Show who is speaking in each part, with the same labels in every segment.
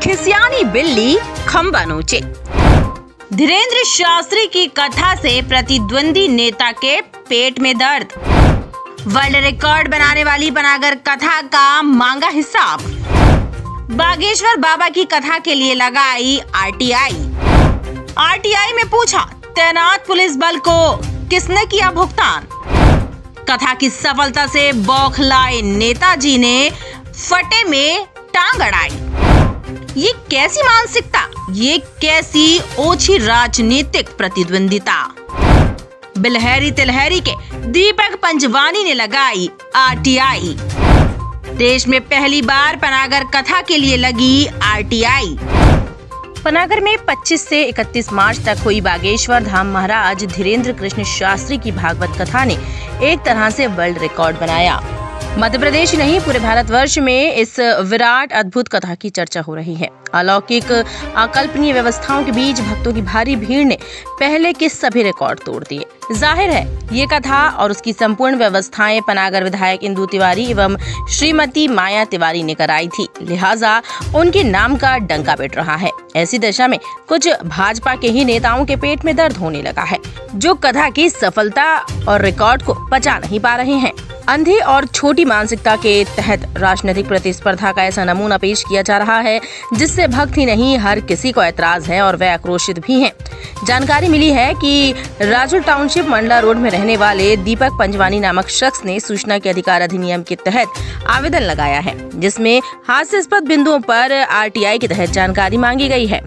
Speaker 1: खिसियानी बिल्ली खंबा नोचे। धीरेन्द्र शास्त्री की कथा से प्रतिद्वंदी नेता के पेट में दर्द। वर्ल्ड रिकॉर्ड बनाने वाली पनागर कथा का मांगा हिसाब। बागेश्वर बाबा की कथा के लिए लगाई आरटीआई में पूछा तैनात पुलिस बल को किसने किया भुगतान। कथा की सफलता से बौखलाए नेताजी ने फटे में टांग अड़ाई। ये कैसी मानसिकता, ये कैसी ओछी राजनीतिक प्रतिद्वंदिता। बिलहरी तिलहरी के दीपक पंजवानी ने लगाई आरटीआई। देश में पहली बार पनागर कथा के लिए लगी आरटीआई। पनागर में 25 से 31 मार्च तक हुई बागेश्वर धाम महाराज धीरेन्द्र कृष्ण शास्त्री की भागवत कथा ने एक तरह से वर्ल्ड रिकॉर्ड बनाया। मध्य प्रदेश ही नहीं, पूरे भारतवर्ष में इस विराट अद्भुत कथा की चर्चा हो रही है। अलौकिक अकल्पनीय व्यवस्थाओं के बीच भक्तों की भारी भीड़ ने पहले के सभी रिकॉर्ड तोड़ दिए। जाहिर है ये कथा और उसकी संपूर्ण व्यवस्थाएं पनागर विधायक इंदु तिवारी एवं श्रीमती माया तिवारी ने कराई थी, लिहाजा उनके नाम का डंका पिट रहा है। ऐसी दशा में कुछ भाजपा के ही नेताओं के पेट में दर्द होने लगा है, जो कथा की सफलता और रिकॉर्ड को पचा नहीं पा रहे हैं। अंधी और छोटी मानसिकता के तहत राजनीतिक प्रतिस्पर्धा का ऐसा नमूना पेश किया जा रहा है जिससे भक्त ही नहीं हर किसी को ऐतराज है और वे आक्रोशित भी हैं। जानकारी मिली है कि राजूल टाउनशिप मंडला रोड में रहने वाले दीपक पंजवानी नामक शख्स ने सूचना के अधिकार अधिनियम के तहत आवेदन लगाया है, जिसमें हास्यास्पद बिंदुओं पर आरटीआई के तहत जानकारी मांगी गई है।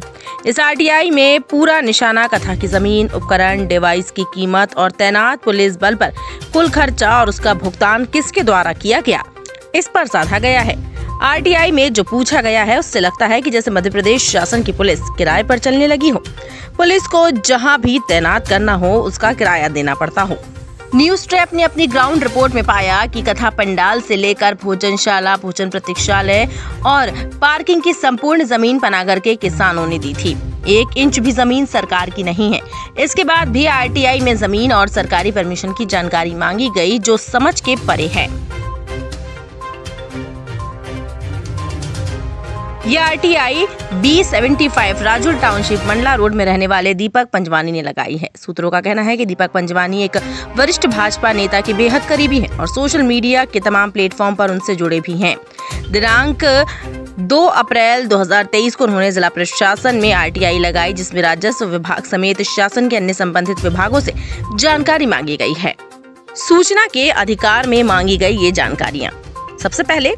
Speaker 1: इस आरटीआई में पूरा निशाना, कथा की जमीन, उपकरण, डिवाइस की कीमत और तैनात पुलिस बल पर कुल खर्चा और उसका भुगतान किसके द्वारा किया गया, इस पर साधा गया है। आरटीआई में जो पूछा गया है उससे लगता है कि जैसे मध्य प्रदेश शासन की पुलिस किराए पर चलने लगी हो। पुलिस को जहां भी तैनात करना हो उसका किराया देना पड़ता हो। न्यूज ट्रैप ने अपनी ग्राउंड रिपोर्ट में पाया कि कथा पंडाल से लेकर भोजनशाला, भोजन प्रतीक्षालय और पार्किंग की संपूर्ण जमीन पनागर के किसानों ने दी थी। 1 इंच भी जमीन सरकार की नहीं है। इसके बाद भी आरटीआई में जमीन और सरकारी परमिशन की जानकारी मांगी गई, जो समझ के परे है। यह RTI B75 Rajul township Mandla road में रहने वाले दीपक पंजवानी ने लगाई है। सूत्रों का कहना है कि दीपक पंजवानी एक वरिष्ठ भाजपा नेता के बेहद करीबी हैं और सोशल मीडिया के तमाम प्लेटफॉर्म पर उनसे जुड़े भी हैं। दिनांक 2 अप्रैल 2023 को उन्होंने जिला प्रशासन में आरटीआई लगाई, जिसमें राजस्व विभाग समेत शासन के अन्य संबंधित विभागों से जानकारी मांगी गई है। सूचना के अधिकार में मांगी गई ये जानकारियां। सबसे पहले,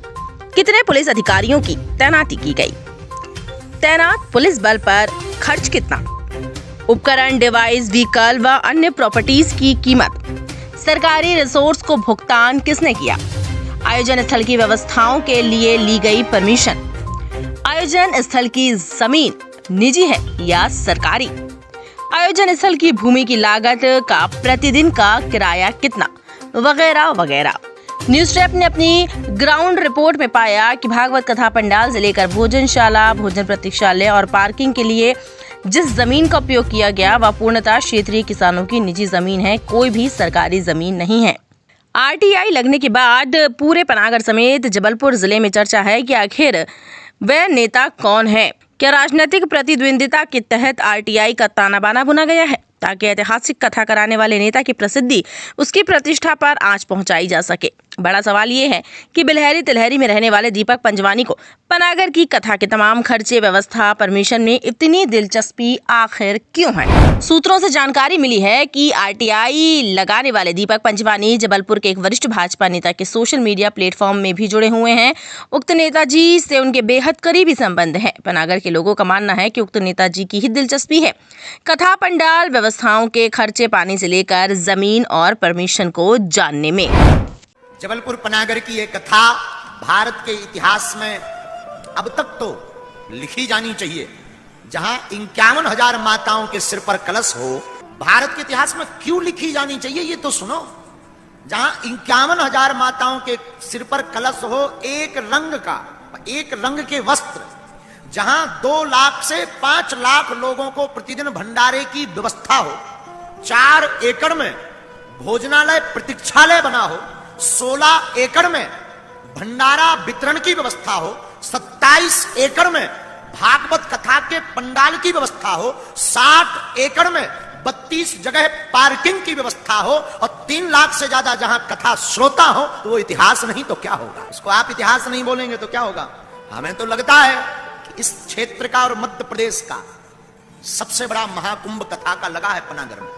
Speaker 1: कितने पुलिस अधिकारियों की तैनाती की गई, तैनात पुलिस बल पर खर्च कितना, उपकरण, डिवाइस, व्हीकल व अन्य प्रॉपर्टीज की कीमत, सरकारी रिसोर्स को भुगतान किसने किया, आयोजन स्थल की व्यवस्थाओं के लिए ली गई परमिशन, आयोजन स्थल की जमीन निजी है या सरकारी, आयोजन स्थल की भूमि की लागत का प्रतिदिन का किराया कितना, वगैरह वगैरह। न्यूज ट्रैप ने अपनी ग्राउंड रिपोर्ट में पाया कि भागवत कथा पंडाल से लेकर भोजनशाला, भोजन प्रतीक्षालय और पार्किंग के लिए जिस जमीन का उपयोग किया गया वह पूर्णतः क्षेत्रीय किसानों की निजी जमीन है, कोई भी सरकारी जमीन नहीं है। आरटीआई लगने के बाद पूरे पनागर समेत जबलपुर जिले में चर्चा है कि आखिर वह नेता कौन है। क्या राजनीतिक प्रतिद्वंदिता के तहत आरटीआई का ताना बाना बुना गया है ताकि ऐतिहासिक कथा कराने वाले नेता की प्रसिद्धि, उसकी प्रतिष्ठा पर आंच पहुंचाई जा सके। बड़ा सवाल ये है कि बिलहरी तिलहरी में रहने वाले दीपक पंजवानी को पनागर की कथा के तमाम खर्चे, व्यवस्था, परमिशन में इतनी दिलचस्पी आखिर क्यों है। सूत्रों से जानकारी मिली है कि आरटीआई लगाने वाले दीपक पंजवानी जबलपुर के एक वरिष्ठ भाजपा नेता के सोशल मीडिया प्लेटफॉर्म में भी जुड़े हुए हैं। उक्त नेताजी से उनके बेहद करीबी संबंध है। पनागर के लोगों का मानना है कि उक्त नेताजी की ही दिलचस्पी है कथा पंडाल व्यवस्थाओं के खर्चे पाने से लेकर जमीन और परमिशन को जानने में।
Speaker 2: जबलपुर पनागर की ये कथा भारत के इतिहास में अब तक तो लिखी जानी चाहिए। जहां 51,000 माताओं के सिर पर कलश हो, भारत के इतिहास में क्यों लिखी जानी चाहिए ये तो सुनो। जहां 51,000 माताओं के सिर पर कलश हो, एक रंग के वस्त्र, जहां 2 लाख से 5 लाख लोगों को प्रतिदिन भंडारे की व्यवस्था हो, 4 एकड़ में भोजनालय प्रतीक्षालय बना हो, 16 एकड़ में भंडारा वितरण की व्यवस्था हो, 27 एकड़ में भागवत कथा के पंडाल की व्यवस्था हो, 60 एकड़ में 32 जगह पार्किंग की व्यवस्था हो और 3 लाख से ज्यादा जहां कथा श्रोता हो, तो वो इतिहास नहीं तो क्या होगा? उसको आप इतिहास नहीं बोलेंगे तो क्या होगा? हमें तो लगता है कि इस क्षेत्र का और मध्य प्रदेश का सबसे बड़ा महाकुंभ कथा का लगा है पनागर में।